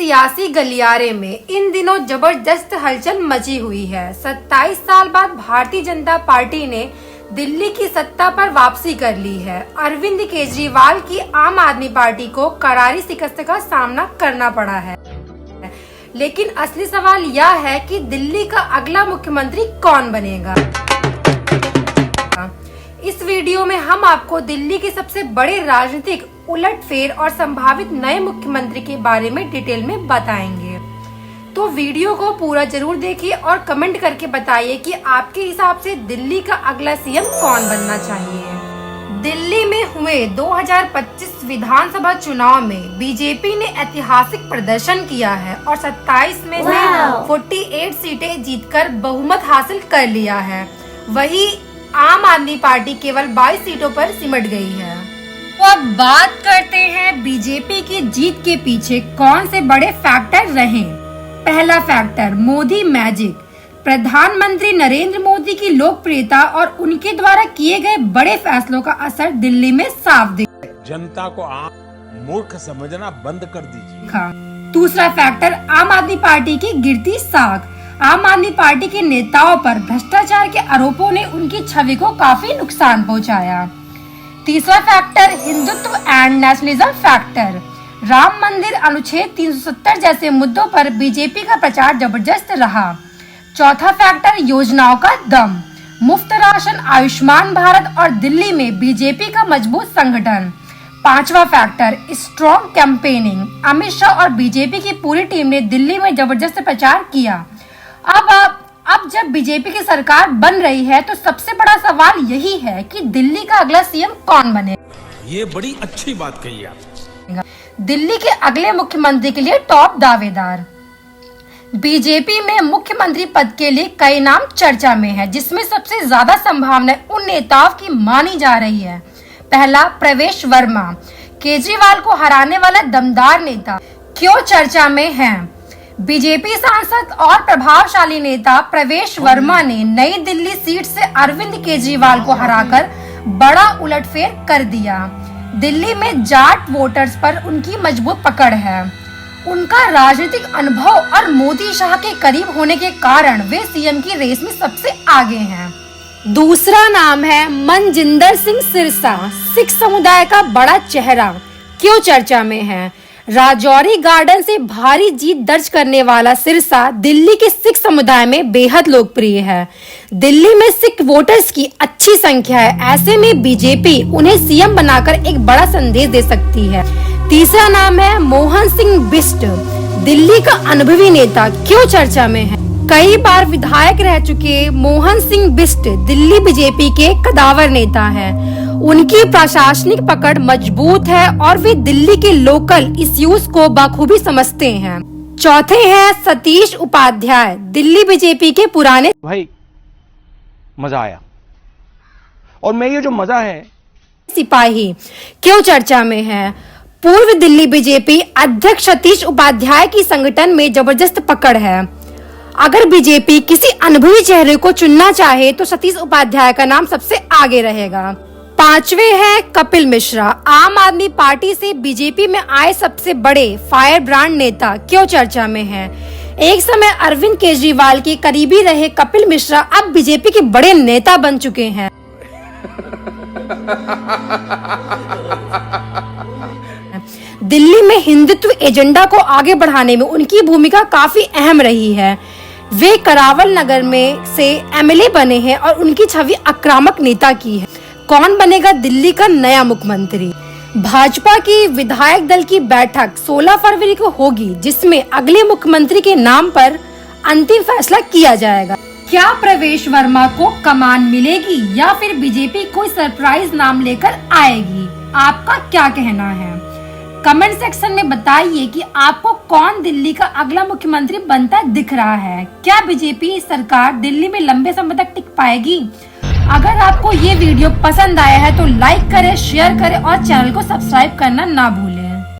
सियासी गलियारे में इन दिनों जबरदस्त हलचल मची हुई है। 27 साल बाद भारतीय जनता पार्टी ने दिल्ली की सत्ता पर वापसी कर ली है। अरविंद केजरीवाल की आम आदमी पार्टी को करारी शिकस्त का सामना करना पड़ा है, लेकिन असली सवाल यह है कि दिल्ली का अगला मुख्यमंत्री कौन बनेगा। इस वीडियो में हम आपको दिल्ली के सबसे बड़े राजनीतिक उलटफेर और संभावित नए मुख्यमंत्री के बारे में डिटेल में बताएंगे। तो वीडियो को पूरा जरूर देखिए और कमेंट करके बताइए कि आपके हिसाब से दिल्ली का अगला सीएम कौन बनना चाहिए। दिल्ली में हुए 2025 विधानसभा चुनाव में बीजेपी ने ऐतिहासिक प्रदर्शन किया है और 27 में से 48 सीटें जीतकर बहुमत हासिल कर लिया है। वहीं आम आदमी पार्टी केवल 22 सीटों पर सिमट गई है। तो अब बात करते हैं बीजेपी की जीत के पीछे कौन से बड़े फैक्टर रहे। पहला फैक्टर, मोदी मैजिक। प्रधानमंत्री नरेंद्र मोदी की लोकप्रियता और उनके द्वारा किए गए बड़े फैसलों का असर दिल्ली में साफ दिखा। जनता को आप मूर्ख समझना बंद कर दीजिए। दूसरा फैक्टर, आम आदमी पार्टी की गिरती साख। आम आदमी पार्टी के नेताओं पर भ्रष्टाचार के आरोपों ने उनकी छवि को काफी नुकसान पहुंचाया। तीसरा factor, Hindutva and nationalism factor. Ram मंदिर, अनुच्छेद 370 जैसे मुद्दों पर बीजेपी का प्रचार जबरदस्त रहा। चौथा फैक्टर, योजनाओं का दम। मुफ्त राशन, आयुष्मान भारत और दिल्ली में बीजेपी का मजबूत संगठन। पांचवा factor, strong campaigning. Amit Shah और बीजेपी की पूरी टीम ने दिल्ली में जबरदस्त प्रचार किया। अब जब बीजेपी की सरकार बन रही है तो सबसे बड़ा सवाल यही है कि दिल्ली का अगला सीएम कौन बने। ये बड़ी अच्छी बात कही आप। दिल्ली के अगले मुख्यमंत्री के लिए टॉप दावेदार। बीजेपी में मुख्यमंत्री पद के लिए कई नाम चर्चा में है, जिसमें सबसे ज्यादा संभावना उन नेताओं की मानी जा रही है। पहला, प्रवेश वर्मा। केजरीवाल को हराने वाला दमदार नेता। क्यों चर्चा में है? बीजेपी सांसद और प्रभावशाली नेता प्रवेश वर्मा ने नई दिल्ली सीट से अरविंद केजरीवाल को हराकर बड़ा उलटफेर कर दिया। दिल्ली में जाट वोटर्स पर उनकी मजबूत पकड़ है। उनका राजनीतिक अनुभव और मोदी शाह के करीब होने के कारण वे सीएम की रेस में सबसे आगे हैं। दूसरा नाम है मनजिंदर सिंह सिरसा। सिख समुदाय का बड़ा चेहरा। क्यों चर्चा में है? राजौरी गार्डन से भारी जीत दर्ज करने वाला सिरसा दिल्ली के सिख समुदाय में बेहद लोकप्रिय है। दिल्ली में सिख वोटर्स की अच्छी संख्या है, ऐसे में बीजेपी उन्हें सीएम बनाकर एक बड़ा संदेश दे सकती है। तीसरा नाम है मोहन सिंह बिष्ट। दिल्ली का अनुभवी नेता। क्यों चर्चा में है? कई बार विधायक रह चुके मोहन सिंह बिष्ट दिल्ली बीजेपी के कदावर नेता हैं। उनकी प्रशासनिक पकड़ मजबूत है और वे दिल्ली के लोकल इश्यूज को बखूबी समझते हैं। चौथे हैं सतीश उपाध्याय। दिल्ली बीजेपी के पुराने भाई मजा आया, और मैं ये जो मजा है सिपाही। क्यों चर्चा में है? पूर्व दिल्ली बीजेपी अध्यक्ष सतीश उपाध्याय की संगठन में जबरदस्त पकड़ है। अगर बीजेपी किसी अनुभवी चेहरे को चुनना चाहे तो सतीश उपाध्याय का नाम सबसे आगे रहेगा। पांचवे हैं कपिल मिश्रा। आम आदमी पार्टी से बीजेपी में आए सबसे बड़े फायर ब्रांड नेता। क्यों चर्चा में है? एक समय अरविंद केजरीवाल के करीबी रहे कपिल मिश्रा अब बीजेपी के बड़े नेता बन चुके हैं। दिल्ली में हिंदुत्व एजेंडा को आगे बढ़ाने में उनकी भूमिका काफी अहम रही है। वे करावल नगर में से एमएलए बने हैं और उनकी छवि आक्रामक नेता की है। कौन बनेगा दिल्ली का नया मुख्यमंत्री? भाजपा की विधायक दल की बैठक 16 फरवरी को होगी, जिसमें अगले मुख्यमंत्री के नाम पर अंतिम फैसला किया जाएगा। क्या प्रवेश वर्मा को कमान मिलेगी या फिर बीजेपी कोई सरप्राइज नाम लेकर आएगी? आपका क्या कहना है? कमेंट सेक्शन में बताइए कि आपको कौन दिल्ली का अगला मुख्यमंत्री बनता दिख रहा है। क्या बीजेपी सरकार दिल्ली में लंबे समय तक टिक पाएगी? अगर आपको ये वीडियो पसंद आया है तो लाइक करें, शेयर करें और चैनल को सब्सक्राइब करना ना भूलें।